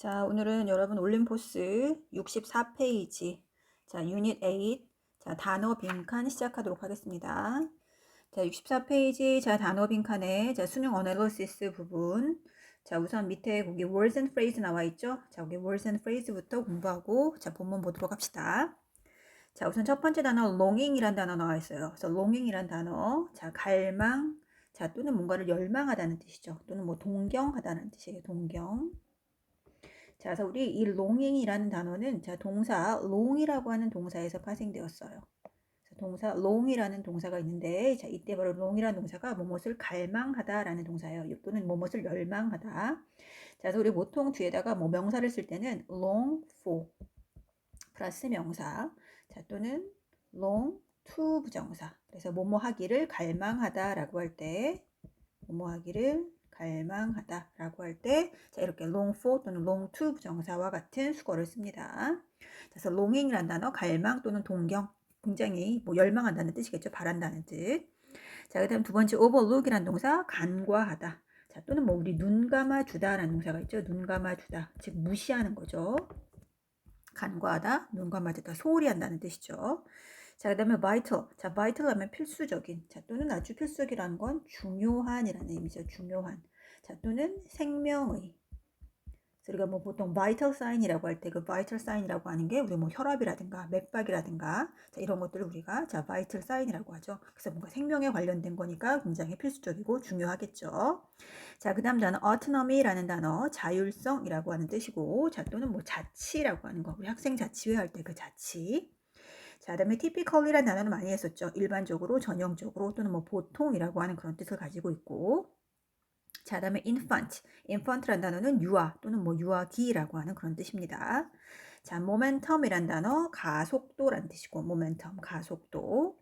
자, 오늘은 여러분 올림포스 64페이지, 자, 유닛 8, 자, 단어 빈칸 시작하도록 하겠습니다. 자, 64페이지, 자, 단어 빈칸에, 자, 수능 어널리시스 부분. 자, 우선 밑에 거기 words and phrase 나와 있죠? 자, 거기 words and phrase부터 공부하고, 자, 본문 보도록 합시다. 자, 우선 첫 번째 단어, longing이란 단어 나와 있어요. 그래서 longing이란 단어, 자, 갈망, 자, 또는 뭔가를 열망하다는 뜻이죠. 또는 뭐 동경하다는 뜻이에요. 동경. 자, 그래서 우리 이 longing이라는 단어는 자, 동사 long이라고 하는 동사에서 파생되었어요. 동사 long이라는 동사가 있는데, 자, 이때 바로 long이라는 동사가 무엇을 갈망하다라는 동사예요. 또는 무엇을 열망하다. 자, 그래서 우리 보통 뒤에다가 뭐 명사를 쓸 때는 long for 플러스 명사, 자, 또는 long to 부정사. 그래서 뭐뭐 하기를 갈망하다라고 할 때, 뭐뭐 하기를 갈망하다라고 할 때, 자, 이렇게 long for 또는 long to 부정사와 같은 수거를 씁니다. 그래서 longing이라는 단어, 갈망 또는 동경, 굉장히 뭐 열망한다는 뜻이겠죠. 바란다는 뜻. 자, 그다음 두 번째 overlook이라는 동사, 간과하다. 자, 또는 뭐 우리 눈 감아주다라는 동사가 있죠. 눈 감아주다, 즉 무시하는 거죠. 간과하다, 눈 감아주다, 소홀히 한다는 뜻이죠. 자, 그 다음에 vital. 자, vital 하면 필수적인. 자, 또는 아주 필수적이라는 건 중요한이라는 의미죠. 중요한. 자, 또는 생명의. 우리가 뭐 보통 vital sign이라고 할 때 그 vital sign이라고 하는 게 우리 뭐 혈압이라든가 맥박이라든가 자, 이런 것들을 우리가 자, vital sign이라고 하죠. 그래서 뭔가 생명에 관련된 거니까 굉장히 필수적이고 중요하겠죠. 자, 그 다음 단어 autonomy라는 단어, 자율성이라고 하는 뜻이고, 자, 또는 뭐 자치라고 하는 거, 우리 학생 자치회 할 때 그 자치. 자, 그다음에 typically라는 단어는 많이 했었죠. 일반적으로, 전형적으로 또는 뭐 보통이라고 하는 그런 뜻을 가지고 있고, 자, 그다음에 infant라는 단어는 유아 또는 뭐 유아기라고 하는 그런 뜻입니다. 자, momentum이란 단어, 가속도라는 뜻이고, momentum, 가속도.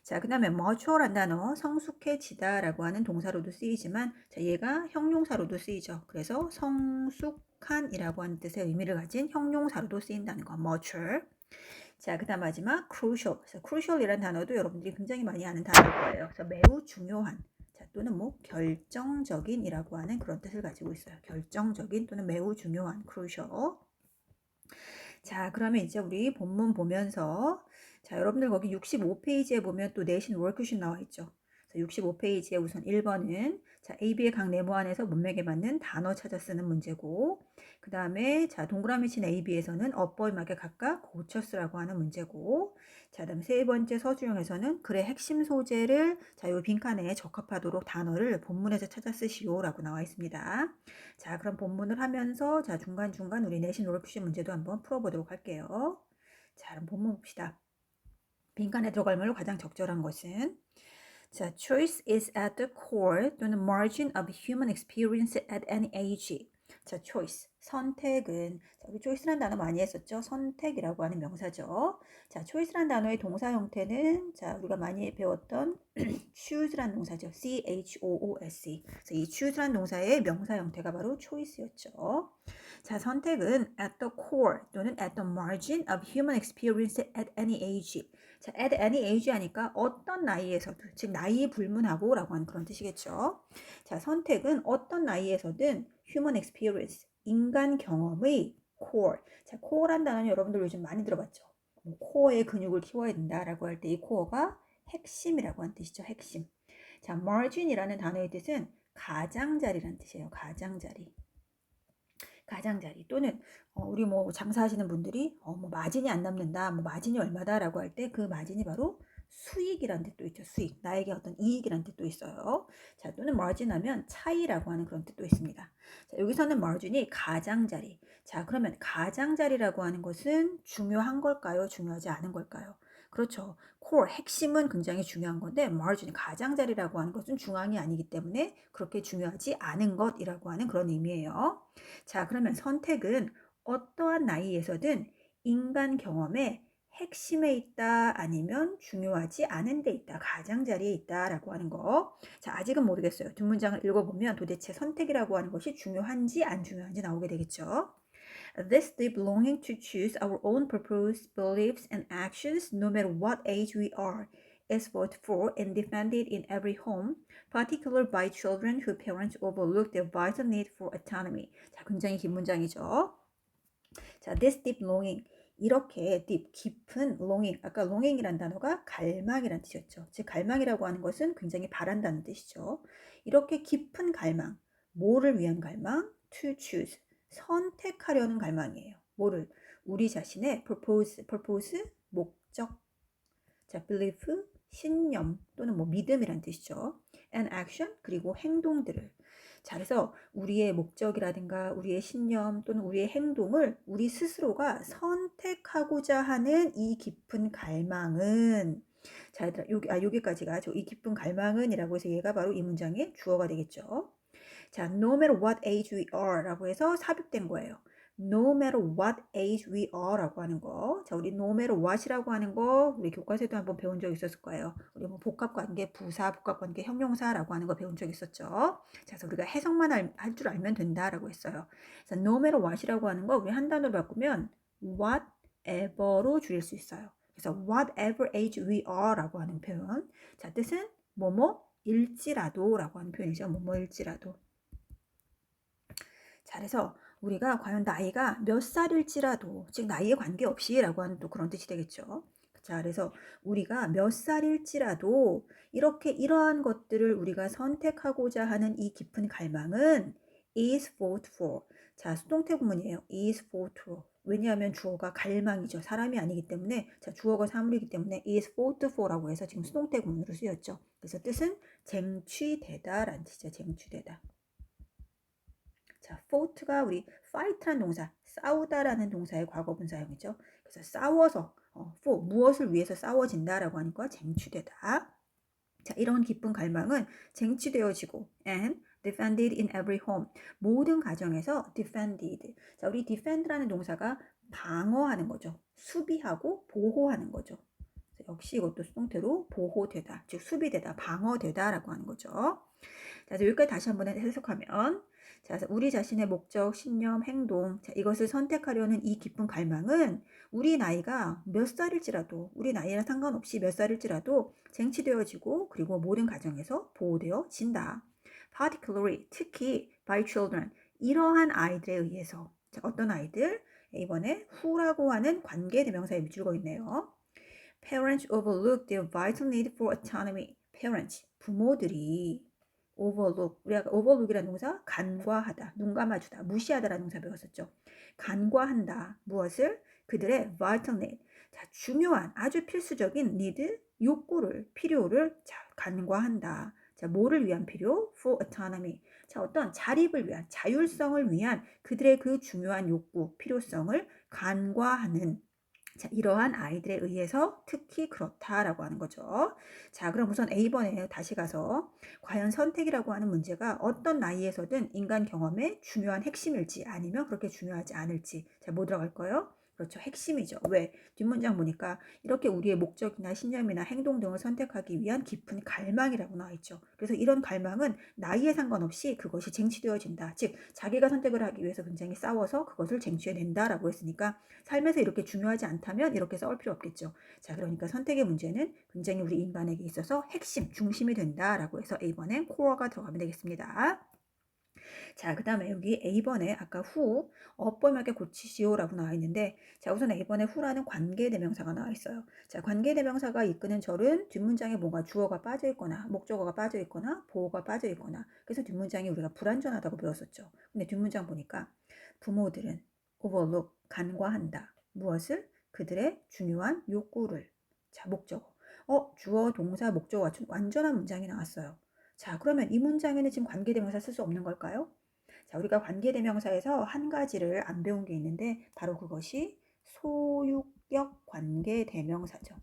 자, 그 다음에 mature란 단어, 성숙해지다라고 하는 동사로도 쓰이지만, 자, 얘가 형용사로도 쓰이죠. 그래서 성숙한이라고 하는 뜻의 의미를 가진 형용사로도 쓰인다는 거, mature. 자, 그 다음 마지막 crucial. crucial이라는 단어도 여러분들이 굉장히 많이 아는 단어일 거예요. 그래서 매우 중요한. 자, 또는 뭐 결정적인이라고 하는 그런 뜻을 가지고 있어요. 결정적인 또는 매우 중요한 crucial. 자, 그러면 이제 우리 본문 보면서 자, 여러분들 거기 65페이지에 보면 또 내신 워크슛 나와 있죠. 65페이지에 우선 1번은 자, AB의 각 네모 안에서 문맥에 맞는 단어 찾아 쓰는 문제고, 그 다음에 자, 동그라미 친 AB에서는 업버임하게 각각 고쳐 쓰라고 하는 문제고, 자, 그다음 세 번째 서술형에서는 글의 핵심 소재를 자, 요 빈칸에 적합하도록 단어를 본문에서 찾아 쓰시오라고 나와 있습니다. 자, 그럼 본문을 하면서 자, 중간중간 우리 내신 워크슛 문제도 한번 풀어보도록 할게요. 자, 그럼 본문 봅시다. 빈칸에 들어갈 말로 가장 적절한 것은 자, choice is at the core 또는 margin of human experience at any age. 자, choice, 선택은 자, 우리 choice라는 단어 많이 했었죠. 선택이라고 하는 명사죠. 자, choice라는 단어의 동사 형태는 자, 우리가 많이 배웠던 choose라는 동사죠. C-H-O-O-S-E. 그래서 이 choose라는 동사의 명사 형태가 바로 choice였죠. 자, 선택은 at the core 또는 at the margin of human experience at any age. 자, at any age 하니까 어떤 나이에서도, 즉 나이 불문하고 라고 하는 그런 뜻이겠죠. 자, 선택은 어떤 나이에서든 human experience, 인간 경험의 core. 자, core란 단어는 여러분들 요즘 많이 들어봤죠. 코어의 근육을 키워야 된다라고 할 때 이 코어가 핵심이라고 하는 뜻이죠. 핵심. 자, margin이라는 단어의 뜻은 가장자리라는 뜻이에요. 가장자리. 가장자리 또는 우리 뭐 장사하시는 분들이 뭐 마진이 안 남는다, 뭐 마진이 얼마다라고 할 때 그 마진이 바로 수익이라는 뜻도 있죠. 수익, 나에게 어떤 이익이라는 뜻도 있어요. 자, 또는 margin 하면 차이라고 하는 그런 뜻도 있습니다. 자, 여기서는 margin이 가장자리. 자, 그러면 가장자리라고 하는 것은 중요한 걸까요? 중요하지 않은 걸까요? 그렇죠. core, 핵심은 굉장히 중요한 건데 margin, 가장자리라고 하는 것은 중앙이 아니기 때문에 그렇게 중요하지 않은 것이라고 하는 그런 의미예요. 자, 그러면 선택은 어떠한 나이에서든 인간 경험의 핵심에 있다 아니면 중요하지 않은 데 있다, 가장자리에 있다라고 하는 거. 자, 아직은 모르겠어요. 두 문장을 읽어보면 도대체 선택이라고 하는 것이 중요한지 안 중요한지 나오게 되겠죠. This deep longing to choose our own purpose, beliefs, and actions, no matter what age we are, is fought for and defended in every home, particularly by children whose parents overlook their vital need for autonomy. 자, 굉장히 긴 문장이죠. 자, this deep longing. 이렇게 deep, 깊은 longing. 아까 longing이란 단어가 갈망이란 뜻이었죠. 즉, 갈망이라고 하는 것은 굉장히 바란다는 뜻이죠. 이렇게 깊은 갈망. 뭐를 위한 갈망? to choose. 선택하려는 갈망이에요. 뭐를? 우리 자신의 purpose, 목적. 자, belief, 신념 또는 뭐 믿음이란 뜻이죠. and action, 그리고 행동들을. 자, 그래서 우리의 목적이라든가 우리의 신념 또는 우리의 행동을 우리 스스로가 선택하고자 하는 이 깊은 갈망은, 자, 얘들아, 여기까지가 이 깊은 갈망은이라고 해서 얘가 바로 이 문장의 주어가 되겠죠. 자, no matter what age we are 라고 해서 삽입된 거예요. No matter what age we are 라고 하는 거. 자, 우리 no matter what이라고 하는 거 우리 교과서에도 한번 배운 적 있었을 거예요. 우리 뭐 복합관계, 부사, 복합관계, 형용사라고 하는 거 배운 적 있었죠. 자, 그래서 우리가 해석만 할 줄 알면 된다라고 했어요. 그래서 no matter what이라고 하는 거 우리 한 단어로 바꾸면 whatever로 줄일 수 있어요. 그래서 whatever age we are 라고 하는 표현. 자, 뜻은 뭐뭐일지라도 라고 하는 표현이죠. 뭐뭐일지라도. 자, 그래서 우리가 과연 나이가 몇 살일지라도, 즉 나이에 관계없이 라고 하는 또 그런 뜻이 되겠죠. 자, 그래서 우리가 몇 살일지라도 이렇게 이러한 것들을 우리가 선택하고자 하는 이 깊은 갈망은 is fought for. 자, 수동태 구문이에요. is fought for. 왜냐하면 주어가 갈망이죠. 사람이 아니기 때문에, 자, 주어가 사물이기 때문에 is fought for라고 해서 지금 수동태 구문으로 쓰였죠. 그래서 뜻은 쟁취되다 라는 뜻이죠. 쟁취되다. 자, fought가 우리 fight라는 동사, 싸우다라는 동사의 과거분 사용이죠. 그래서 싸워서, for, 무엇을 위해서 싸워진다라고 하니까 쟁취되다. 자, 이런 깊은 갈망은 쟁취되어지고 and defended in every home. 모든 가정에서 defended. 자, 우리 defend라는 동사가 방어하는 거죠. 수비하고 보호하는 거죠. 역시 이것도 수동태로 보호되다, 즉 수비되다, 방어되다라고 하는 거죠. 자, 여기까지 다시 한번 해석하면, 자, 우리 자신의 목적, 신념, 행동, 자, 이것을 선택하려는 이 깊은 갈망은 우리 나이가 몇 살일지라도, 우리 나이랑 상관없이 몇 살일지라도 쟁취되어지고 그리고 모든 가정에서 보호되어진다. Particularly, 특히 by children, 이러한 아이들에 의해서. 자, 어떤 아이들? 이번에 who라고 하는 관계대명사에 밑줄고 있네요. Parents overlook their vital need for autonomy. Parents, 부모들이 overlook, 우리가 overlook이라는 동사 간과하다, 눈 감아주다, 무시하다라는 동사 배웠었죠. 간과한다. 무엇을? 그들의 vital need. 자, 중요한, 아주 필수적인 need, 욕구를, 필요를 자, 간과한다. 자, 뭐를 위한 필요? For autonomy. 자, 어떤 자립을 위한, 자율성을 위한 그들의 그 중요한 욕구, 필요성을 간과하는, 자, 이러한 아이들에 의해서 특히 그렇다라고 하는 거죠. 자, 그럼 우선 A번에 다시 가서 과연 선택이라고 하는 문제가 어떤 나이에서든 인간 경험의 중요한 핵심일지 아니면 그렇게 중요하지 않을지. 자, 뭐 들어갈까요? 그렇죠. 핵심이죠. 왜? 뒷문장 보니까 이렇게 우리의 목적이나 신념이나 행동 등을 선택하기 위한 깊은 갈망이라고 나와 있죠. 그래서 이런 갈망은 나이에 상관없이 그것이 쟁취되어진다. 즉, 자기가 선택을 하기 위해서 굉장히 싸워서 그것을 쟁취해낸다라고 했으니까 삶에서 이렇게 중요하지 않다면 이렇게 싸울 필요 없겠죠. 자, 그러니까 선택의 문제는 굉장히 우리 인간에게 있어서 핵심, 중심이 된다라고 해서 A번엔 core가 들어가면 되겠습니다. 자, 그 다음에 여기 A번에 아까 who, 어법하게 고치시오라고 나와 있는데, 자, 우선 A번에 who라는 관계대명사가 나와 있어요. 자, 관계대명사가 이끄는 절은 뒷문장에 뭔가 주어가 빠져 있거나, 목적어가 빠져 있거나, 보어가 빠져 있거나, 그래서 뒷문장이 우리가 불완전하다고 배웠었죠. 근데 뒷문장 보니까 부모들은 overlook, 간과한다. 무엇을? 그들의 중요한 욕구를. 자, 목적어. 주어, 동사, 목적어가 좀 완전한 문장이 나왔어요. 자, 그러면 이 문장에는 지금 관계대명사 쓸 수 없는 걸까요? 자, 우리가 관계대명사에서 한 가지를 안 배운 게 있는데 바로 그것이 소유격 관계대명사죠.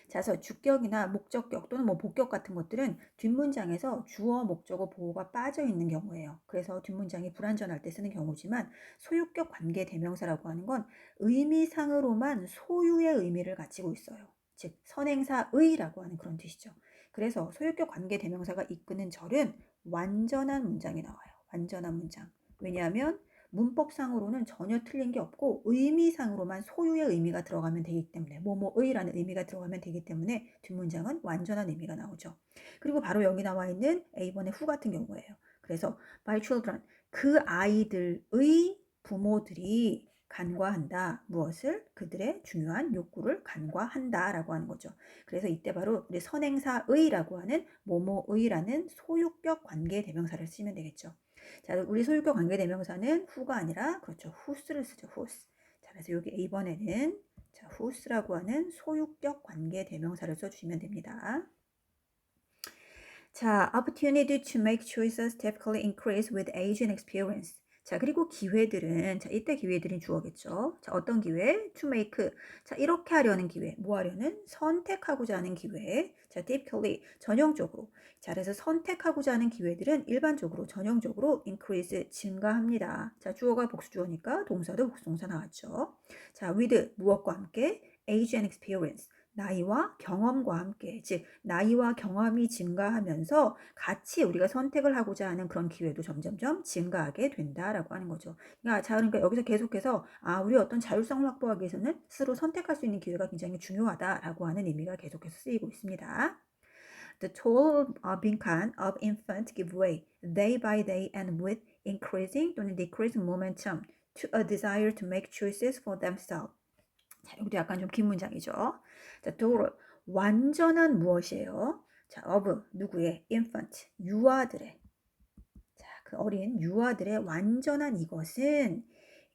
자, 그래서 주격이나 목적격 또는 뭐 복격 같은 것들은 뒷문장에서 주어, 목적어, 보어가 빠져 있는 경우예요. 그래서 뒷문장이 불완전할 때 쓰는 경우지만 소유격 관계대명사라고 하는 건 의미상으로만 소유의 의미를 가지고 있어요. 즉, 선행사의라고 하는 그런 뜻이죠. 그래서 소유격 관계대명사가 이끄는 절은 완전한 문장이 나와요. 완전한 문장. 왜냐하면 문법상으로는 전혀 틀린 게 없고 의미상으로만 소유의 의미가 들어가면 되기 때문에 뭐뭐의라는 의미가 들어가면 되기 때문에 뒷문장은 완전한 의미가 나오죠. 그리고 바로 여기 나와 있는 A번의 who 같은 경우예요. 그래서 by children, 그 아이들의 부모들이 간과한다. 무엇을? 그들의 중요한 욕구를 간과한다 라고 하는 거죠. 그래서 이때 바로 우리 선행사의라고 하는 뭐뭐의라는 소유격 관계 대명사를 쓰면 되겠죠. 자, 우리 소유격 관계 대명사는 who가 아니라 그렇죠. whose를 쓰죠. whose. 자, 그래서 여기 A번에는 자, whose라고 하는 소유격 관계 대명사를 써주시면 됩니다. 자, opportunity to make choices typically increase with age and experience. 자, 그리고 기회들은, 자, 이때 기회들이 주어겠죠. 자, 어떤 기회? to make. 자, 이렇게 하려는 기회. 뭐 하려는? 선택하고자 하는 기회. 자, typically, 전형적으로. 자, 그래서 선택하고자 하는 기회들은 일반적으로, 전형적으로 increase, 증가합니다. 자, 주어가 복수주어니까 동사도 복수동사 나왔죠. 자, with, 무엇과 함께? age and experience. 나이와 경험과 함께, 즉 나이와 경험이 증가하면서 같이 우리가 선택을 하고자 하는 그런 기회도 점점점 증가하게 된다라고 하는 거죠. 그러니까 여기서 계속해서 우리 어떤 자율성을 확보하기 위해서는 스스로 선택할 수 있는 기회가 굉장히 중요하다라고 하는 의미가 계속해서 쓰이고 있습니다. The tall 빈칸 of infant give way day by day and with increasing 또는 decreasing momentum to a desire to make choices for themselves. 자, 여기도 약간 좀 긴 문장이죠. 자, total, 완전한 무엇이에요? 자, of, 누구의? infant, 유아들의. 자, 그 어린 유아들의 완전한 이것은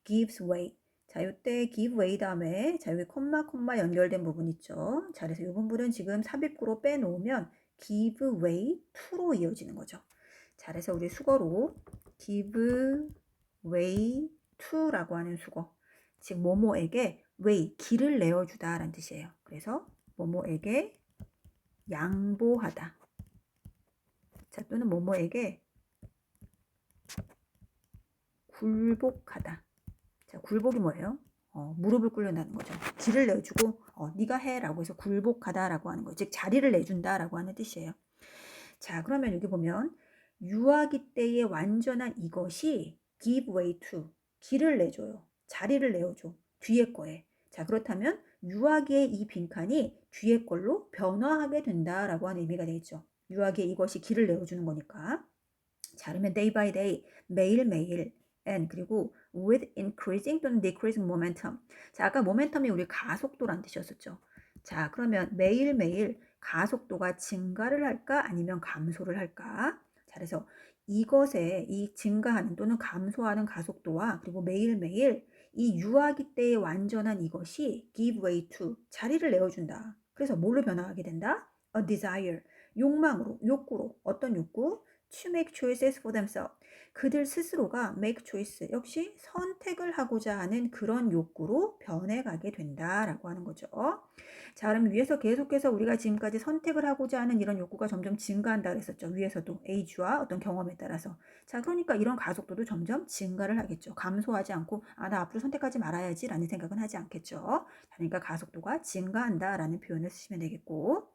gives way. 자, 이때 give way 다음에 자, 여기 콤마 연결된 부분 있죠. 자, 그래서 이 부분은 지금 삽입구로 빼놓으면 give way to로 이어지는 거죠. 자, 그래서 우리 수거로 give way to라고 하는 수거. 즉 뭐뭐에게 way, 길을 내어주다 라는 뜻이에요. 그래서 뭐뭐에게 양보하다. 자, 또는 뭐뭐에게 굴복하다. 자, 굴복이 뭐예요? 무릎을 꿇는다는 거죠. 길을 내주고 네가 해 라고 해서 굴복하다 라고 하는 거죠. 즉 자리를 내준다 라고 하는 뜻이에요. 자, 그러면 여기 보면 유아기 때의 완전한 이것이 give way to, 길을 내줘요. 자리를 내어줘. 뒤에 거에. 자, 그렇다면 유아기의 이 빈칸이 뒤에 걸로 변화하게 된다라고 하는 의미가 되겠죠. 유아기의 이것이 길을 내어주는 거니까. 자, 그러면 day by day, 매일매일, and 그리고 with increasing 또는 decreasing momentum. 자, 아까 모멘텀이 우리 가속도란 뜻이었었죠. 자, 그러면 매일매일 가속도가 증가를 할까 아니면 감소를 할까? 자, 그래서 이것에 이 증가하는 또는 감소하는 가속도와 그리고 매일매일 이 유아기 때의 완전한 이것이 give way to, 자리를 내어준다. 그래서 뭘로 변화하게 된다? A desire, 욕망으로, 욕구로. 어떤 욕구? to make choices for themselves. 그들 스스로가 make choice, 역시 선택을 하고자 하는 그런 욕구로 변해가게 된다라고 하는 거죠. 자, 그럼 위에서 계속해서 우리가 지금까지 선택을 하고자 하는 이런 욕구가 점점 증가한다 그랬었죠. 위에서도 age와 어떤 경험에 따라서. 자, 그러니까 이런 가속도도 점점 증가를 하겠죠. 감소하지 않고 나 앞으로 선택하지 말아야지 라는 생각은 하지 않겠죠. 그러니까 가속도가 증가한다라는 표현을 쓰시면 되겠고,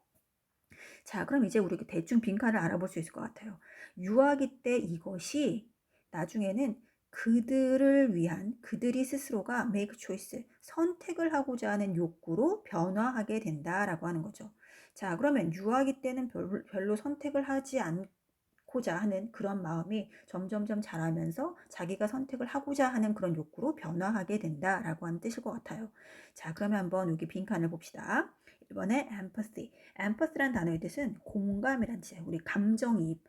자, 그럼 이제 우리 대충 빈칸을 알아볼 수 있을 것 같아요. 유아기 때 이것이 나중에는 그들을 위한, 그들이 스스로가 make choice, 선택을 하고자 하는 욕구로 변화하게 된다라고 하는 거죠. 자, 그러면 유아기 때는 별로 선택을 하지 않고자 하는 그런 마음이 점점점 자라면서 자기가 선택을 하고자 하는 그런 욕구로 변화하게 된다라고 하는 뜻일 것 같아요. 자, 그러면 한번 여기 빈칸을 봅시다. 이번에 empathy. empathy란 단어의 뜻은 공감이란 뜻이에요. 우리 감정이입.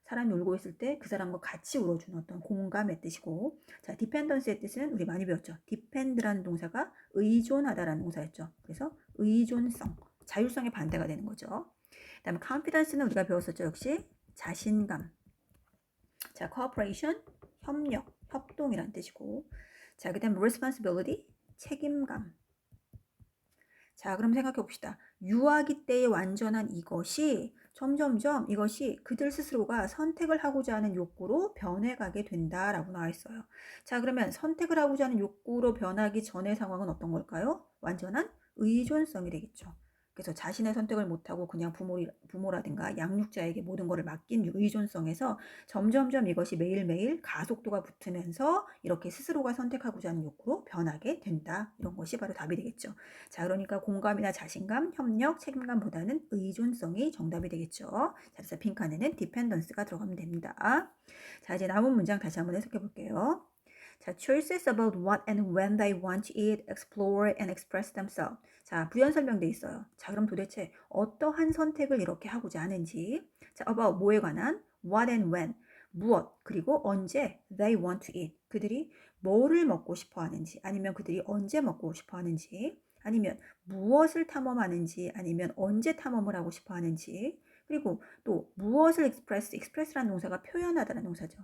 사람이 울고 있을 때 그 사람과 같이 울어주는 어떤 공감의 뜻이고, 자, dependency의 뜻은 우리 많이 배웠죠. depend라는 동사가 의존하다라는 동사였죠. 그래서 의존성, 자율성의 반대가 되는 거죠. 그다음에 confidence는 우리가 배웠었죠. 역시 자신감. 자, cooperation, 협력, 협동이란 뜻이고, 자, 그다음 responsibility, 책임감. 자, 그럼 생각해 봅시다. 유아기 때의 완전한 이것이 점점점 이것이 그들 스스로가 선택을 하고자 하는 욕구로 변해가게 된다라고 나와 있어요. 자, 그러면 선택을 하고자 하는 욕구로 변하기 전의 상황은 어떤 걸까요? 완전한 의존성이 되겠죠. 그래서 자신의 선택을 못하고 그냥 부모라든가 양육자에게 모든 것을 맡긴 의존성에서 점점점 이것이 매일매일 가속도가 붙으면서 이렇게 스스로가 선택하고자 하는 욕구로 변하게 된다. 이런 것이 바로 답이 되겠죠. 자, 그러니까 공감이나 자신감, 협력, 책임감보다는 의존성이 정답이 되겠죠. 자, 그래서 빈칸에는 dependence가 들어가면 됩니다. 자, 이제 남은 문장 다시 한번 해석해 볼게요. 자, choices about what and when they want to eat, explore and express themselves. 자, 부연 설명돼 있어요. 자, 그럼 도대체 어떠한 선택을 이렇게 하고자 하는지. 자, about 뭐에 관한 what and when 무엇 그리고 언제 they want to eat 그들이 뭐를 먹고 싶어 하는지 아니면 그들이 언제 먹고 싶어 하는지 아니면 무엇을 탐험하는지 아니면 언제 탐험을 하고 싶어 하는지 그리고 또 무엇을 express라는 동사가 표현하다는 동사죠.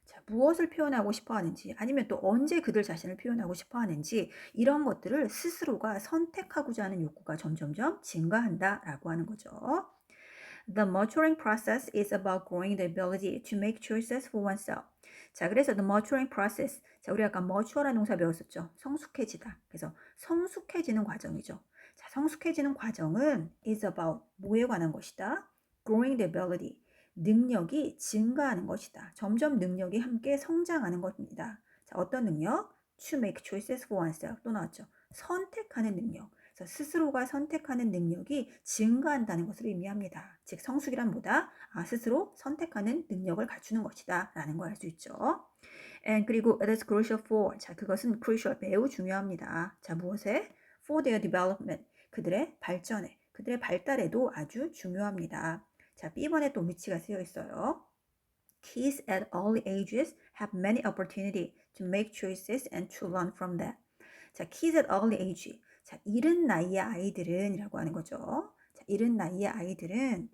자, 무엇을 표현하고 싶어 하는지 아니면 또 언제 그들 자신을 표현하고 싶어 하는지 이런 것들을 스스로가 선택하고자 하는 욕구가 점점점 증가한다라고 하는 거죠. The maturing process is about growing the ability to make choices for oneself. 자, 그래서 the maturing process. 자, 우리 아까 mature라는 동사 배웠었죠. 성숙해지다. 그래서 성숙해지는 과정이죠. 자, 성숙해지는 과정은 is about 뭐에 관한 것이다. growing the ability. 능력이 증가하는 것이다. 점점 능력이 함께 성장하는 것입니다. 자, 어떤 능력? To make choices for oneself. 또 나왔죠. 선택하는 능력. 스스로가 선택하는 능력이 증가한다는 것을 의미합니다. 즉 성숙이란 뭐다? 스스로 선택하는 능력을 갖추는 것이다 라는 걸 알 수 있죠. And 그리고 it is crucial for 자 그것은 crucial 매우 중요합니다. 자 무엇에? For their development 그들의 발전에 그들의 발달에도 아주 중요합니다. 자 B번에 또 위치가 쓰여 있어요. Kids at early ages have many opportunity to make choices and to learn from that. 자, kids at early age. 자, 이른 나이의 아이들은 이라고 하는 거죠. 자, 이른 나이의 아이들은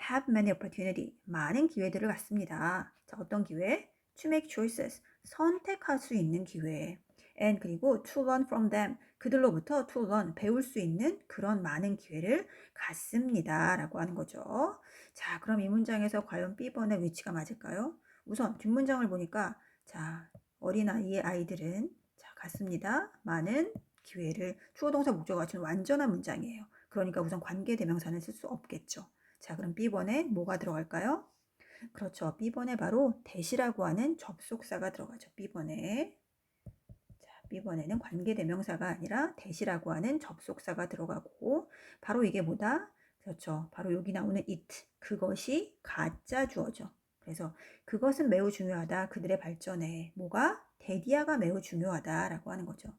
have many opportunity. 많은 기회들을 갖습니다. 자, 어떤 기회? To make choices. 선택할 수 있는 기회. And 그리고 to learn from them. 그들로부터 to learn. 배울 수 있는 그런 많은 기회를 갖습니다. 라고 하는 거죠. 자, 그럼 이 문장에서 과연 B번의 위치가 맞을까요? 우선 뒷문장을 보니까 자, 어린아이의 아이들은 자, 같습니다. 많은 기회를 주어 동사 목적어 갖춘 완전한 문장이에요. 그러니까 우선 관계대명사는 쓸 수 없겠죠. 자, 그럼 B번에 뭐가 들어갈까요? 그렇죠. B번에 바로 대시라고 하는 접속사가 들어가죠. B번에. 자, B번에는 관계대명사가 아니라 대시라고 하는 접속사가 들어가고 바로 이게 뭐다? 그렇죠. 바로 여기 나오는 it. 그것이 가짜 주어죠. 그래서 그것은 매우 중요하다. 그들의 발전에 뭐가? 대디아가 매우 중요하다라고 하는 거죠.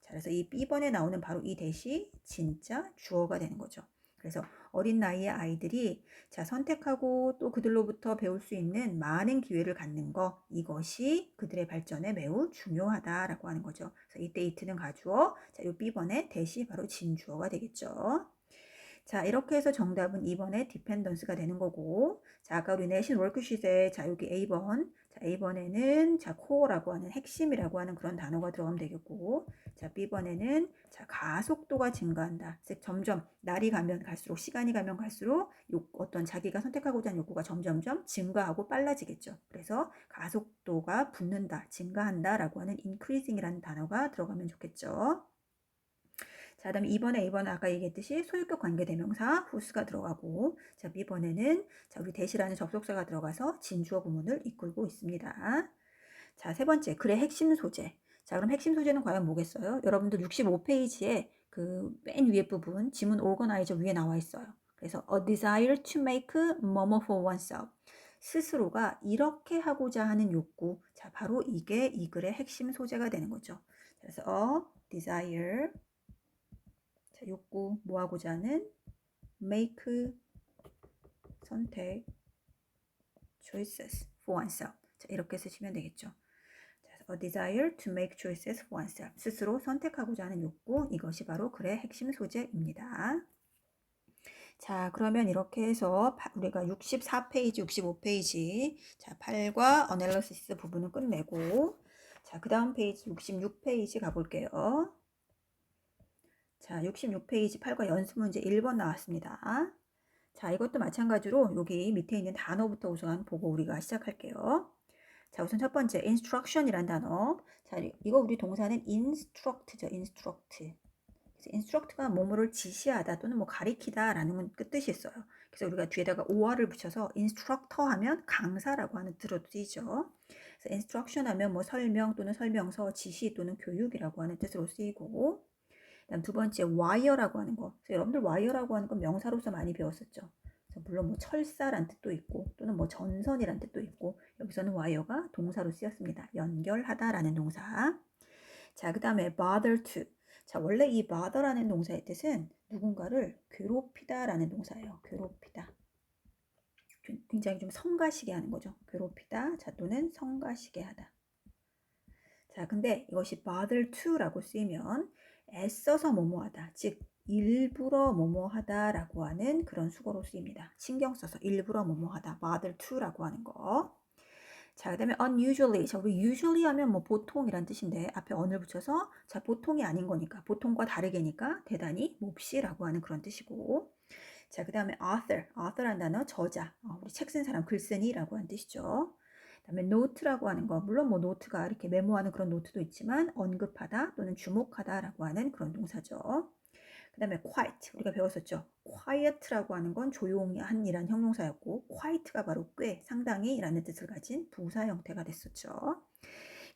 자, 그래서 이 B번에 나오는 바로 이 대시 진짜 주어가 되는 거죠. 그래서 어린 나이의 아이들이 자 선택하고 또 그들로부터 배울 수 있는 많은 기회를 갖는 거 이것이 그들의 발전에 매우 중요하다라고 하는 거죠. 그래서 이때 it는 가주어, 자, 이 B번에 대시 바로 진주어가 되겠죠. 자, 이렇게 해서 정답은 2번의 디펜던스가 되는 거고, 자, 아까 우리 내신 워크시트에 자, 여기 A번, 자, A번에는 자, 코어라고 하는 핵심이라고 하는 그런 단어가 들어가면 되겠고, 자, B번에는 자, 가속도가 증가한다. 즉, 점점 날이 가면 갈수록, 시간이 가면 갈수록 어떤 자기가 선택하고자 하는 욕구가 점점점 증가하고 빨라지겠죠. 그래서 가속도가 붙는다, 증가한다라고 하는 increasing이라는 단어가 들어가면 좋겠죠. 자, 다음에 2번에 A번은 아까 얘기했듯이 소유격 관계대명사 후스가 들어가고 자, B번에는 자, 우리 대시라는 접속사가 들어가서 진주어 구문을 이끌고 있습니다. 자, 세 번째, 글의 핵심 소재. 자, 그럼 핵심 소재는 과연 뭐겠어요? 여러분들 65페이지에 그 맨 위에 부분 지문 오거나이저 위에 나와 있어요. 그래서 a desire to make 뭐뭐 for oneself. 스스로가 이렇게 하고자 하는 욕구. 자, 바로 이게 이 글의 핵심 소재가 되는 거죠. 그래서 a desire 자, 욕구 뭐 하고자 하는 make 선택 choices for oneself. 자, 이렇게 쓰시면 되겠죠. 자, a desire to make choices for oneself. 스스로 선택하고자 하는 욕구 이것이 바로 글의 핵심 소재입니다. 자, 그러면 이렇게 해서 우리가 64페이지, 65페이지 자, 8과 어널리시스 부분은 끝내고 자, 그 다음 페이지 66페이지 가볼게요. 자, 66페이지 8과 연습 문제 1번 나왔습니다. 자, 이것도 마찬가지로 여기 밑에 있는 단어부터 우선 보고 우리가 시작할게요. 자, 우선 첫 번째 instruction이란 단어. 자, 이거 우리 동사는 instruct죠. instruct. 그래서 instruct가 뭐뭐를 지시하다 또는 뭐 가리키다라는 뜻이 있어요. 그래서 우리가 뒤에다가 or를 붙여서 instructor 하면 강사라고 하는 뜻으로 쓰이죠. 그래서 instruction 하면 뭐 설명 또는 설명서, 지시 또는 교육이라고 하는 뜻으로 쓰이고 그다음 두 번째 wire라고 하는 거. 그래서 여러분들 wire라고 하는 건 명사로서 많이 배웠었죠. 물론 뭐 철사란 뜻도 있고 또는 뭐 전선이란 뜻도 있고 여기서는 wire가 동사로 쓰였습니다. 연결하다라는 동사. 자, 그 다음에 bother to. 자, 원래 이 bother라는 동사의 뜻은 누군가를 괴롭히다라는 동사예요. 괴롭히다. 굉장히 좀 성가시게 하는 거죠. 괴롭히다. 자, 또는 성가시게 하다. 자, 근데 이것이 bother to라고 쓰이면 애써서 뭐뭐하다. 즉 일부러 뭐뭐하다라고 하는 그런 수거로 쓰입니다. 신경 써서 일부러 뭐뭐하다. bother to라고 하는 거. 자, 그 다음에 unusually. 자, 우리 usually 하면 뭐 보통이란 뜻인데 앞에 on을 붙여서 자, 보통이 아닌 거니까 보통과 다르게니까 대단히 몹시라고 하는 그런 뜻이고. 자, 그 다음에 author란 단어 저자. 우리 책 쓴 사람 글쓴이라고 하는 뜻이죠. 그다음에 note라고 하는 거, 물론 뭐 노트가 이렇게 메모하는 그런 노트도 있지만 언급하다 또는 주목하다라고 하는 그런 동사죠. 그다음에 quiet, 우리가 배웠었죠. quiet라고 하는 건 조용히 한이란 형용사였고 quiet가 바로 꽤, 상당히라는 뜻을 가진 부사 형태가 됐었죠.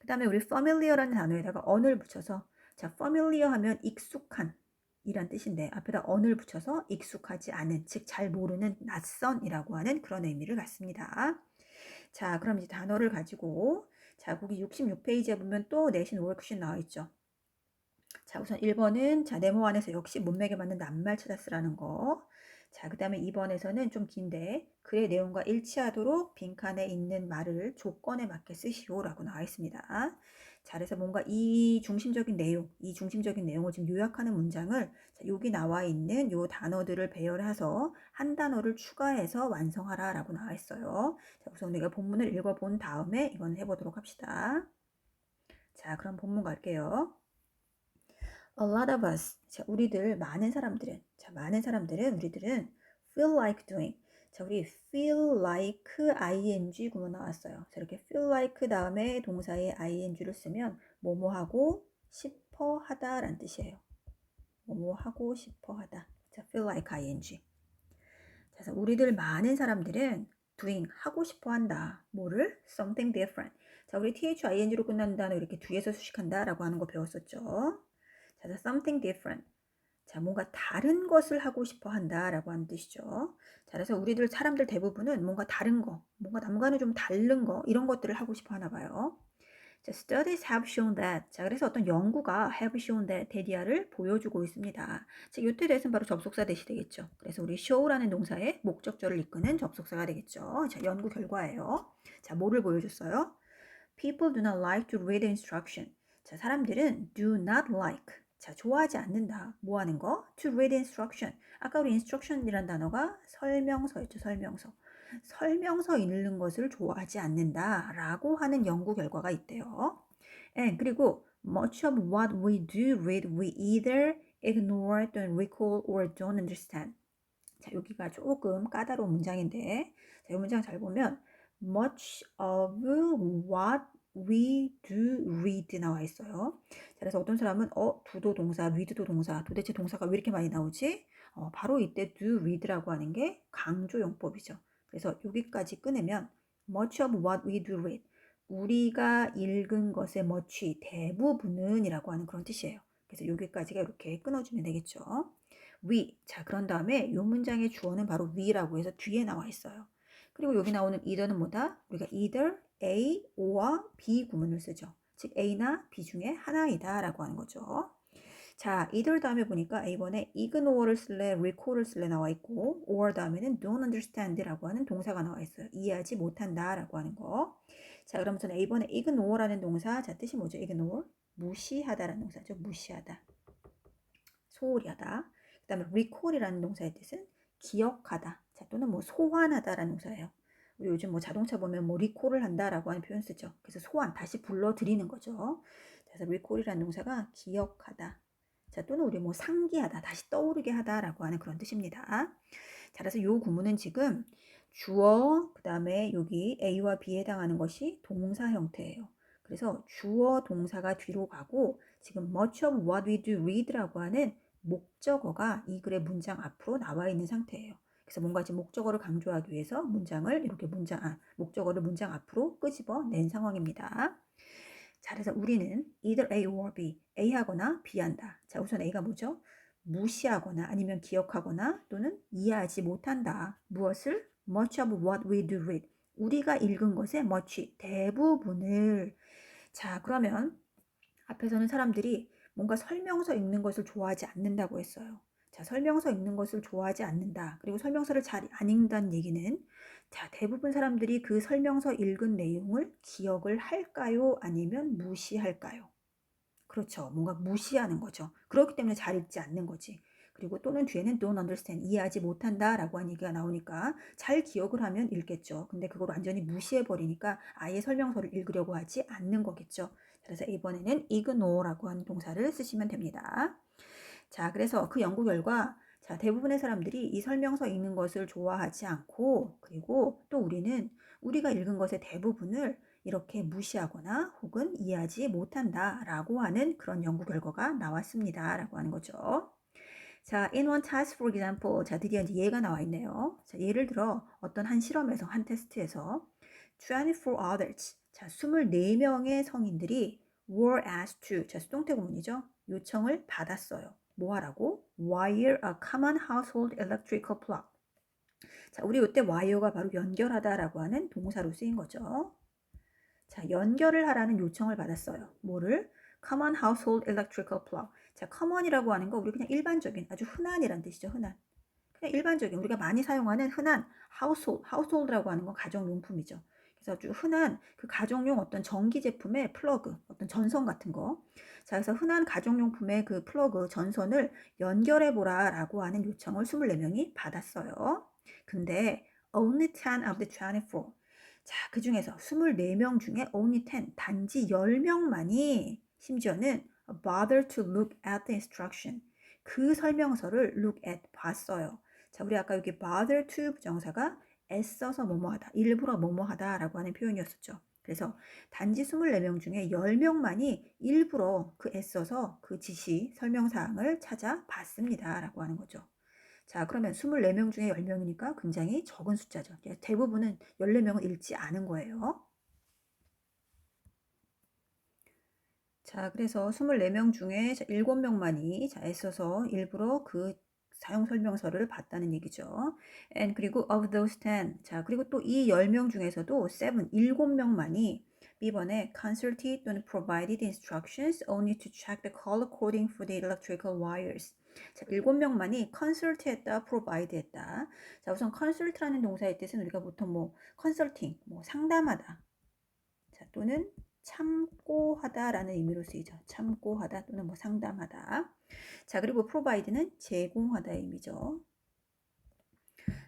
그다음에 우리 familiar라는 단어에다가 on을 붙여서 자, familiar 하면 익숙한 이란 뜻인데 앞에다 on을 붙여서 익숙하지 않은, 즉 잘 모르는 낯선이라고 하는 그런 의미를 갖습니다. 자, 그럼 이제 단어를 가지고 자, 거기 66페이지에 보면 또 내신 워크शी트 나와 있죠. 자, 우선 1번은 자, 네모 안에서 역시 문맥에 맞는 낱말 찾아 쓰라는 거. 자, 그 다음에 2번에서는 좀 긴데 글의 내용과 일치하도록 빈칸에 있는 말을 조건에 맞게 쓰시오라고 나와 있습니다. 자, 그래서 뭔가 이 중심적인 내용을 지금 요약하는 문장을 자, 여기 나와 있는 요 단어들을 배열해서 한 단어를 추가해서 완성하라라고 나와 있어요. 자, 우선 내가 본문을 읽어본 다음에 이건 해보도록 합시다. 자, 그럼 본문 갈게요. A lot of us. 자, 우리들 많은 사람들은 우리들은 feel like doing. 자, 우리 feel like ing 구문 나왔어요. 자, 이렇게 feel like 다음에 동사의 ing를 쓰면 뭐뭐 하고 싶어 하다라는 뜻이에요. 뭐뭐 하고 싶어 하다. 자, feel like ing. 자, 그래서 우리들 많은 사람들은 doing 하고 싶어 한다. 뭐를? something different. 자, 우리 thing로 끝나는 단어 이렇게 뒤에서 수식한다라고 하는 거 배웠었죠. 자, something different. 자, 뭔가 다른 것을 하고 싶어 한다라고 하는 뜻이죠. 자, 그래서 우리들 사람들 대부분은 뭔가 다른 거, 뭔가 남과는 좀 다른 거, 이런 것들을 하고 싶어 하나 봐요. 자, studies have shown that. 자, 그래서 어떤 연구가 have shown that 대디아를 보여주고 있습니다. 자, 요때 대해서는 바로 접속사 대시 되겠죠. 그래서 우리 show라는 동사의 목적절을 이끄는 접속사가 되겠죠. 자, 연구 결과예요. 자, 뭐를 보여줬어요? People do not like to read instruction. 자, 사람들은 do not like. 자, 좋아하지 않는다. 뭐 하는 거? To read instruction. 아까 우리 instruction이란 단어가 설명서였죠. 설명서. 설명서 읽는 것을 좋아하지 않는다 라고 하는 연구 결과가 있대요. 그리고 much of what we do read we either ignore, don't recall, or don't understand. 자, 여기가 조금 까다로운 문장인데 자, 이 문장 잘 보면 much of what we do read 나와 있어요. 자, 그래서 어떤 사람은 do도 동사, read도 동사, 도대체 동사가 왜 이렇게 많이 나오지? 바로 이때 do read라고 하는 게 강조 용법이죠. 그래서 여기까지 끊으면 much of what we do read. 우리가 읽은 것의 much, 대부분은 이라고 하는 그런 뜻이에요. 그래서 여기까지가 이렇게 끊어주면 되겠죠. we. 자, 그런 다음에 이 문장의 주어는 바로 we라고 해서 뒤에 나와 있어요. 그리고 여기 나오는 either는 뭐다? 우리가 either A, O와 B 구문을 쓰죠. 즉 A나 B 중에 하나이다 라고 하는 거죠. 자, either 다음에 보니까 A번에 ignore를 쓸래, recall을 쓸래 나와 있고 or 다음에는 don't understand라고 하는 동사가 나와 있어요. 이해하지 못한다 라고 하는 거. 자, 그럼 우선 A번에 ignore라는 동사, 자, 뜻이 뭐죠? ignore, 무시하다라는 동사죠. 무시하다, 소홀히 하다. 그 다음에 recall이라는 동사의 뜻은 기억하다. 자, 또는 뭐 소환하다라는 동사예요. 우리 요즘 뭐 자동차 보면 뭐 recall을 한다라고 하는 표현 쓰죠. 그래서 소환, 다시 불러들이는 거죠. 그래서 recall이라는 동사가 기억하다. 자, 또는 우리 뭐 상기하다, 다시 떠오르게 하다라고 하는 그런 뜻입니다. 자, 그래서 이 구문은 지금 주어, 그 다음에 여기 A와 B에 해당하는 것이 동사 형태예요. 그래서 주어 동사가 뒤로 가고 지금 much of what we do read라고 하는 목적어가 이 글의 문장 앞으로 나와 있는 상태예요. 그래서 뭔가 지금 목적어를 강조하기 위해서 문장을 이렇게 목적어를 문장 앞으로 끄집어 낸 상황입니다. 자, 그래서 우리는 either A or B, A 하거나 B 한다. 자, 우선 A가 뭐죠? 무시하거나 아니면 기억하거나 또는 이해하지 못한다. 무엇을? Much of what we do read. 우리가 읽은 것의 much, 대부분을. 자, 그러면 앞에서는 사람들이 뭔가 설명서 읽는 것을 좋아하지 않는다고 했어요. 자, 설명서 읽는 것을 좋아하지 않는다. 그리고 설명서를 잘 안 읽는다는 얘기는 자, 대부분 사람들이 그 설명서 읽은 내용을 기억을 할까요? 아니면 무시할까요? 그렇죠. 뭔가 무시하는 거죠. 그렇기 때문에 잘 읽지 않는 거지. 그리고 또는 뒤에는 don't understand, 이해하지 못한다 라고 하는 얘기가 나오니까 잘 기억을 하면 읽겠죠. 근데 그걸 완전히 무시해버리니까 아예 설명서를 읽으려고 하지 않는 거겠죠. 그래서 이번에는 ignore라고 하는 동사를 쓰시면 됩니다. 자, 그래서 그 연구 결과 자, 대부분의 사람들이 이 설명서 읽는 것을 좋아하지 않고 그리고 또 우리는 우리가 읽은 것의 대부분을 이렇게 무시하거나 혹은 이해하지 못한다 라고 하는 그런 연구 결과가 나왔습니다 라고 하는 거죠. 자, in one task for example, 자, 드디어 이제 예가 나와 있네요. 자, 예를 들어 어떤 한 실험에서 한 테스트에서 24 others, 자, 24명의 성인들이 were asked to, 자, 수동태 구문이죠. 요청을 받았어요. 뭐 하라고? Wire a common household electrical plug. 자, 우리 이때 wire가 바로 연결하다라고 하는 동사로 쓰인 거죠. 자, 연결을 하라는 요청을 받았어요. 뭐를? Common household electrical plug. 자, common이라고 하는 거 우리 그냥 일반적인 아주 흔한이란 뜻이죠. 흔한. 그냥 일반적인 우리가 많이 사용하는 흔한 household라고 하는 건 가정용품이죠. 그래서 아주 흔한 그 가정용 어떤 전기 제품의 플러그, 어떤 전선 같은 거. 자, 그래서 흔한 가정용품의 그 플러그 전선을 연결해 보라라고 하는 요청을 24명이 받았어요. 근데 only 10 of the 24. 자, 그 중에서 24명 중에 only 10, 단지 10명만이 심지어는 bother to look at the instruction. 그 설명서를 look at, 봤어요. 자, 우리 아까 여기 bother to 부정사가 애써서 뭐뭐하다, 일부러 뭐뭐하다 라고 하는 표현이었었죠. 그래서 단지 24명 중에 10명만이 일부러 그 애써서 그 지시, 설명사항을 찾아봤습니다 라고 하는 거죠. 자, 그러면 24명 중에 10명이니까 굉장히 적은 숫자죠. 대부분은 14명은 읽지 않은 거예요. 자, 그래서 24명 중에 7명만이 애써서 일부러 그 사용 설명서를 봤다는 얘기죠. And 그리고 of those 10. 자, 그리고 또 이 10명 중에서도 7명만이 B번에 consulted 또는 provided instructions only to check the color coding for the electrical wires. 자, 7명만이 consult 했다, provide 했다. 자, 우선 consult라는 동사의 뜻은 우리가 보통 뭐 consulting, 뭐 상담하다. 자, 또는 참고하다라는 의미로 쓰이죠. 참고하다 또는 뭐 상담하다. 자, 그리고 provide는 제공하다의 의미죠.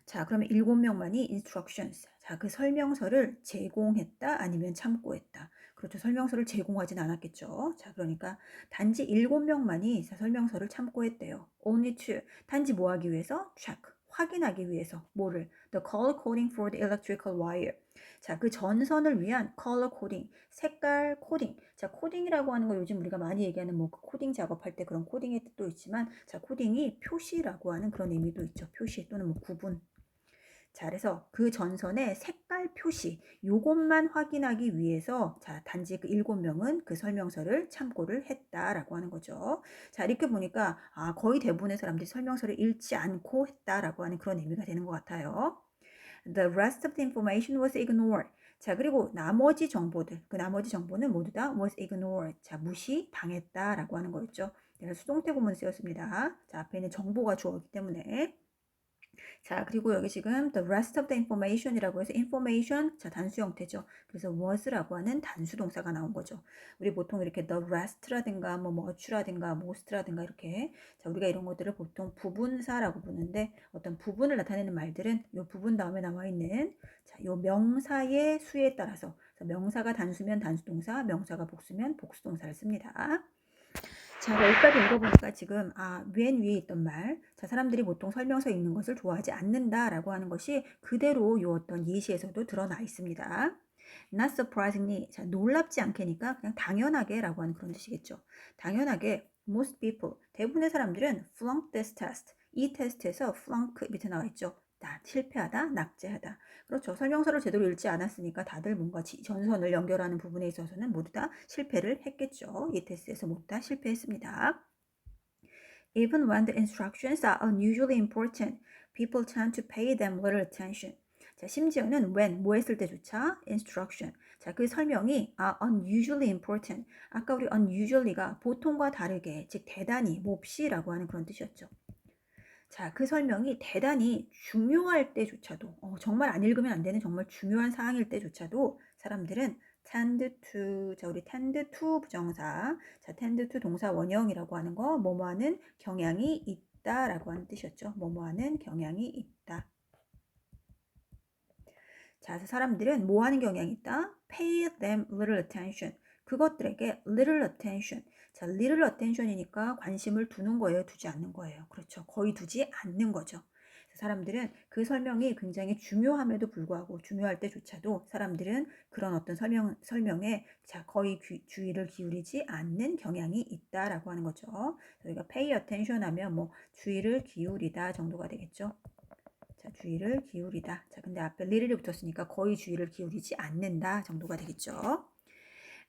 자, 그러면 7명만이 instructions. 자, 그 설명서를 제공했다 아니면 참고했다. 그렇죠. 설명서를 제공하진 않았겠죠. 자, 그러니까 단지 7명만이 설명서를 참고했대요. Only two. 단지 뭐 하기 위해서? check. 확인하기 위해서. 뭐를? The color coding for the electrical wire. 자, 그 전선을 위한 color coding. 색깔 코딩. 자, 코딩이라고 하는 거 요즘 우리가 많이 얘기하는 뭐 코딩 작업할 때 그런 코딩의 뜻도 있지만 자, 코딩이 표시라고 하는 그런 의미도 있죠. 표시 또는 뭐 구분. 자, 그래서 그 전선의 색깔 표시 요것만 확인하기 위해서 자, 단지 그 7명은 그 설명서를 참고를 했다라고 하는 거죠. 자, 이렇게 보니까 아, 거의 대부분의 사람들이 설명서를 읽지 않고 했다라고 하는 그런 의미가 되는 것 같아요. The rest of the information was ignored. 자, 그리고 나머지 정보들, 그 나머지 정보는 모두 다 was ignored. 자, 무시당했다라고 하는 거였죠. 그래서 수동태 구문 쓰였습니다. 자, 앞에 있는 정보가 주어있기 때문에. 자, 그리고 여기 지금 the rest of the information이라고 해서 information, 자, 단수 형태죠. 그래서 was라고 하는 단수 동사가 나온 거죠. 우리 보통 이렇게 the rest라든가 뭐 much라든가 most라든가 이렇게 자, 우리가 이런 것들을 보통 부분사라고 부르는데 어떤 부분을 나타내는 말들은 이 부분 다음에 나와 있는 자, 요 명사의 수에 따라서 명사가 단수면 단수 동사, 명사가 복수면 복수 동사를 씁니다. 자, 여기까지 읽어보니까 지금 맨 위에 있던 말, 자, 사람들이 보통 설명서 읽는 것을 좋아하지 않는다라고 하는 것이 그대로 요 어떤 예시에서도 드러나 있습니다. Not surprisingly, 자, 놀랍지 않게니까 그냥 당연하게라고 하는 그런 뜻이겠죠. 당연하게 most people, 대부분의 사람들은 flunk this test, 이 테스트에서 flunk 밑에 나와 있죠. 실패하다, 낙제하다. 그렇죠. 설명서를 제대로 읽지 않았으니까 다들 뭔가 전선을 연결하는 부분에 있어서는 모두 다 실패를 했겠죠. 이 테스트에서 모두 다 실패했습니다. Even when the instructions are unusually important, people tend to pay them little attention. 자, 심지어는 when, 뭐 했을 때조차 instruction. 자, 그 설명이 are unusually important. 아까 우리 unusually가 보통과 다르게, 즉 대단히, 몹시라고 하는 그런 뜻이었죠. 자, 그 설명이 대단히 중요할 때조차도, 정말 안 읽으면 안 되는 정말 중요한 사항일 때조차도 사람들은 tend to, 자, 우리 tend to 부정사, 자, tend to 동사 원형이라고 하는 거, 뭐뭐 하는 경향이 있다라고 하는 뜻이었죠. 뭐뭐 하는 경향이 있다. 자, 그래서 사람들은 뭐 하는 경향이 있다? Pay them little attention. 그것들에게 little attention. 자, little attention이니까 관심을 두는 거예요, 두지 않는 거예요. 그렇죠. 거의 두지 않는 거죠. 사람들은 그 설명이 굉장히 중요함에도 불구하고 중요할 때조차도 사람들은 그런 어떤 설명에 자, 거의 주의를 기울이지 않는 경향이 있다라고 하는 거죠. 저희가 pay attention 하면 뭐 주의를 기울이다 정도가 되겠죠. 자, 주의를 기울이다. 자, 근데 앞에 little이 붙었으니까 거의 주의를 기울이지 않는다 정도가 되겠죠.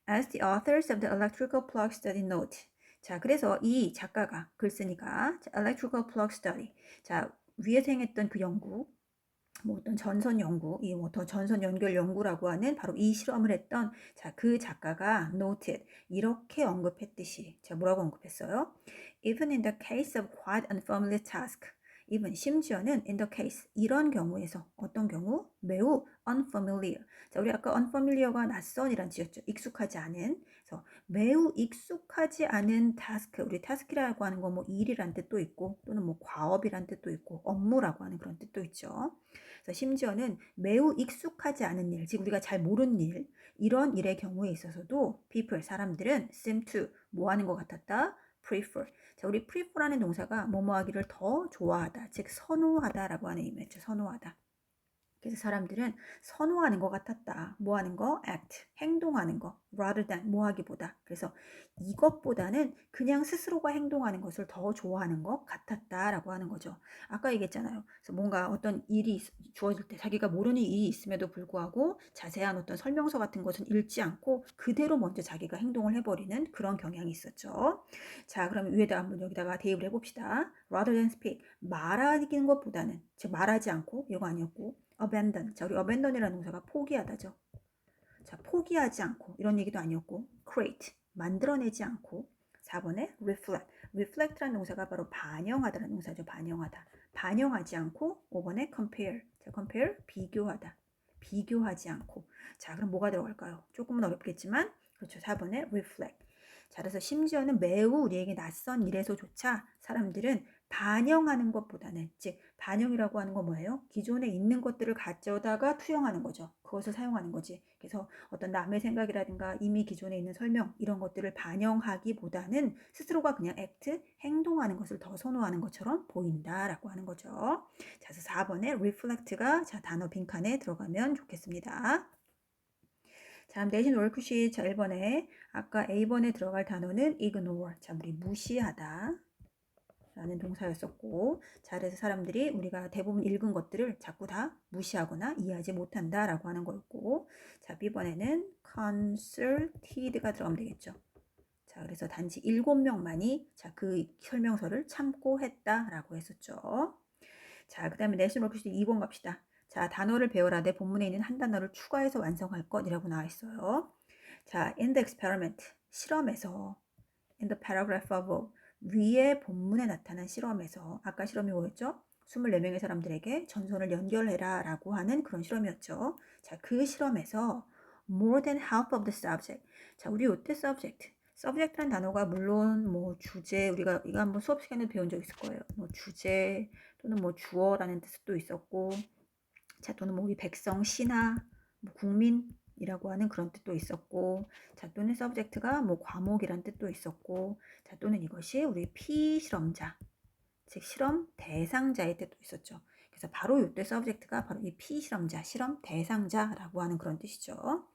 As the authors of the electrical plug study note. 자, 그래서 이 작가가 글쓰니까 electrical plug study. 자, 위에서 행했던 그 연구, 뭐 어떤 전선 연구, 이 뭐 전선 연결 연구라고 하는 바로 이 실험을 했던 자, 그 작가가 noted 이렇게 언급했듯이 자, 뭐라고 언급했어요? Even in the case of quite unfamiliar task. even 심지어는 in the case 이런 경우에서 어떤 경우? 매우 unfamiliar. 자, 우리 아까 unfamiliar가 낯선이란 뜻이었죠. 익숙하지 않은. 그래서 매우 익숙하지 않은 task. 우리 task이라고 하는 거 뭐 일이란 뜻도 있고 또는 뭐 과업이란 뜻도 있고 업무라고 하는 그런 뜻도 있죠. 그래서 심지어는 매우 익숙하지 않은 일, 즉 우리가 잘 모르는 일, 이런 일의 경우에 있어서도 people, 사람들은 seem to 뭐 하는 것 같았다? prefer. 자, 우리 prefer라는 동사가 뭐뭐 하기를 더 좋아하다, 즉 선호하다라고 하는 의미죠. 선호하다. 그래서 사람들은 선호하는 것 같았다. 뭐 하는 거? act. 행동하는 거. rather than 뭐 하기보다. 그래서 이것보다는 그냥 스스로가 행동하는 것을 더 좋아하는 것 같았다라고 하는 거죠. 아까 얘기했잖아요. 그래서 뭔가 어떤 일이 주어질 때 자기가 모르는 일이 있음에도 불구하고 자세한 어떤 설명서 같은 것은 읽지 않고 그대로 먼저 자기가 행동을 해버리는 그런 경향이 있었죠. 자, 그럼 위에다 한번 여기다가 대입을 해봅시다. rather than speak. 말하는 것보다는, 즉 말하지 않고, 이거 아니었고, abandon. 자, 우리 abandon이라는 동사가 포기하다죠. 자, 포기하지 않고 이런 얘기도 아니었고 create. 만들어내지 않고 4번에 reflect. reflect라는 동사가 바로 반영하다라는 동사죠. 반영하다. 반영하지 않고 5번에 compare. 자, compare 비교하다. 비교하지 않고. 자, 그럼 뭐가 들어갈까요? 조금은 어렵겠지만 그렇죠. 4번에 reflect. 자, 그래서 심지어는 매우 우리에게 낯선 일에서조차 사람들은 반영하는 것보다는, 즉 반영이라고 하는 건 뭐예요? 기존에 있는 것들을 가져다가 투영하는 거죠. 그것을 사용하는 거지. 그래서 어떤 남의 생각이라든가 이미 기존에 있는 설명 이런 것들을 반영하기보다는 스스로가 그냥 act, 행동하는 것을 더 선호하는 것처럼 보인다라고 하는 거죠. 자, 그래서 4번에 reflect가 자, 단어 빈칸에 들어가면 좋겠습니다. 자, 내신 월크시 자, 1번에 아까 A번에 들어갈 단어는 ignore. 자, 우리 무시하다 라는 동사였었고, 자, 그래서 사람들이 우리가 대부분 읽은 것들을 자꾸 다 무시하거나 이해하지 못한다 라고 하는 거였고, 자, B번에는 consulted가 들어가면 되겠죠. 자, 그래서 단지 7명만이 자, 그 설명서를 참고했다 라고 했었죠. 자, 그 다음에 내신 월크시트 2번 갑시다. 자, 단어를 배워라. 내 본문에 있는 한 단어를 추가해서 완성할 것이라고 나와 있어요. 자, in the experiment, 실험에서 in the paragraph above, 위에 본문에 나타난 실험에서 아까 실험이 뭐였죠? 24명의 사람들에게 전선을 연결해라 라고 하는 그런 실험이었죠. 자, 그 실험에서 more than half of the subject. 자, 우리 요때 subject란 단어가 물론 뭐 주제, 우리가 이거 한번 수업 시간에 배운 적 있을 거예요. 뭐 주제 또는 뭐 주어라는 뜻도 있었고, 자, 또는 뭐 우리 백성, 신하, 뭐 국민이라고 하는 그런 뜻도 있었고, 자, 또는 subject가 뭐 과목이란 뜻도 있었고, 자, 또는 이것이 우리 피실험자, 즉 실험 대상자의 뜻도 있었죠. 그래서 바로 이때 subject가 바로 이 피실험자, 실험 대상자라고 하는 그런 뜻이죠.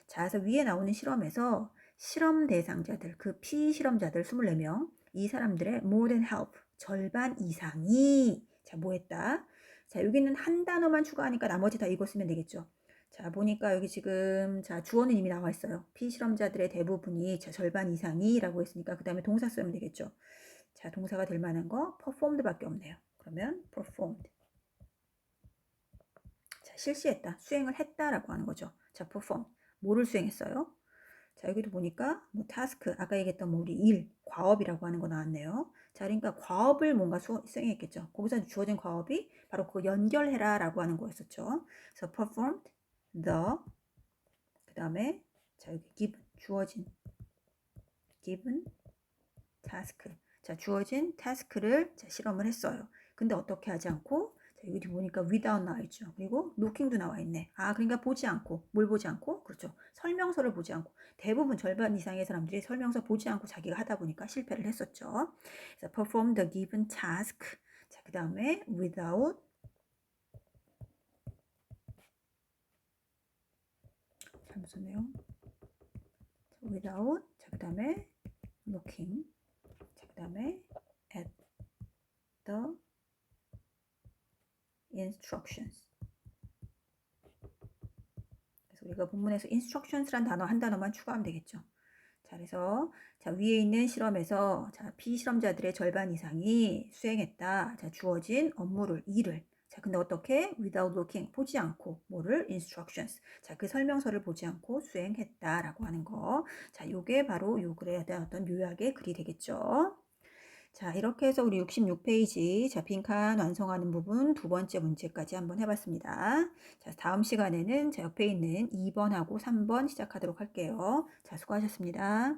자, 그래서 위에 나오는 실험에서 실험 대상자들, 그 피실험자들 24명, 이 사람들의 more than half, 절반 이상이 자, 뭐 했다? 자, 여기는 한 단어만 추가하니까 나머지 다 이거 쓰면 되겠죠. 자, 보니까 여기 지금 자, 주어는 이미 나와 있어요. 피실험자들의 대부분이 자, 절반 이상이라고 했으니까 그 다음에 동사 쓰면 되겠죠. 자, 동사가 될 만한 거 performed밖에 없네요. 그러면 performed. 자, 실시했다, 수행을 했다라고 하는 거죠. 자, perform. 뭐를 수행했어요? 자, 여기도 보니까 뭐 task, 아까 얘기했던 뭐 우리 일, 과업이라고 하는 거 나왔네요. 자, 그러니까 과업을 뭔가 수행했겠죠. 거기서 주어진 과업이 바로 그거 연결해라 라고 하는 거였었죠. 그래서 performed the, 그 다음에 자, 여기 given, 주어진 given task. 자, 주어진 task를 자, 실험을 했어요. 근데 어떻게 하지 않고, 자, 여기 보니까 without 나와 있죠. 그리고 looking도 나와 있네. 아, 그러니까 보지 않고, 뭘 보지 않고? 그렇죠. 설명서를 보지 않고. 대부분 절반 이상의 사람들이 설명서 보지 않고 자기가 하다 보니까 실패를 했었죠. 그래서 perform the given task. 자, 그 다음에 without, 잘못 썼네요. without, 자, 그 다음에 looking, 자, 그 다음에 at the instructions. 그래서 우리가 본문에서 instructions란 단어 한 단어만 추가하면 되겠죠. 자, 그래서 자, 위에 있는 실험에서 자, 피실험자들의 절반 이상이 수행했다. 자, 주어진 업무를, 일을. 자, 근데 어떻게? without looking, 보지 않고, 뭐를? instructions. 자, 그 설명서를 보지 않고 수행했다라고 하는 거. 자, 요게 바로 요 글에 대한 어떤 요약의 글이 되겠죠. 자, 이렇게 해서 우리 66페이지 자, 빈칸 완성하는 부분 두 번째 문제까지 한번 해봤습니다. 자, 다음 시간에는 자, 옆에 있는 2번하고 3번 시작하도록 할게요. 자, 수고하셨습니다.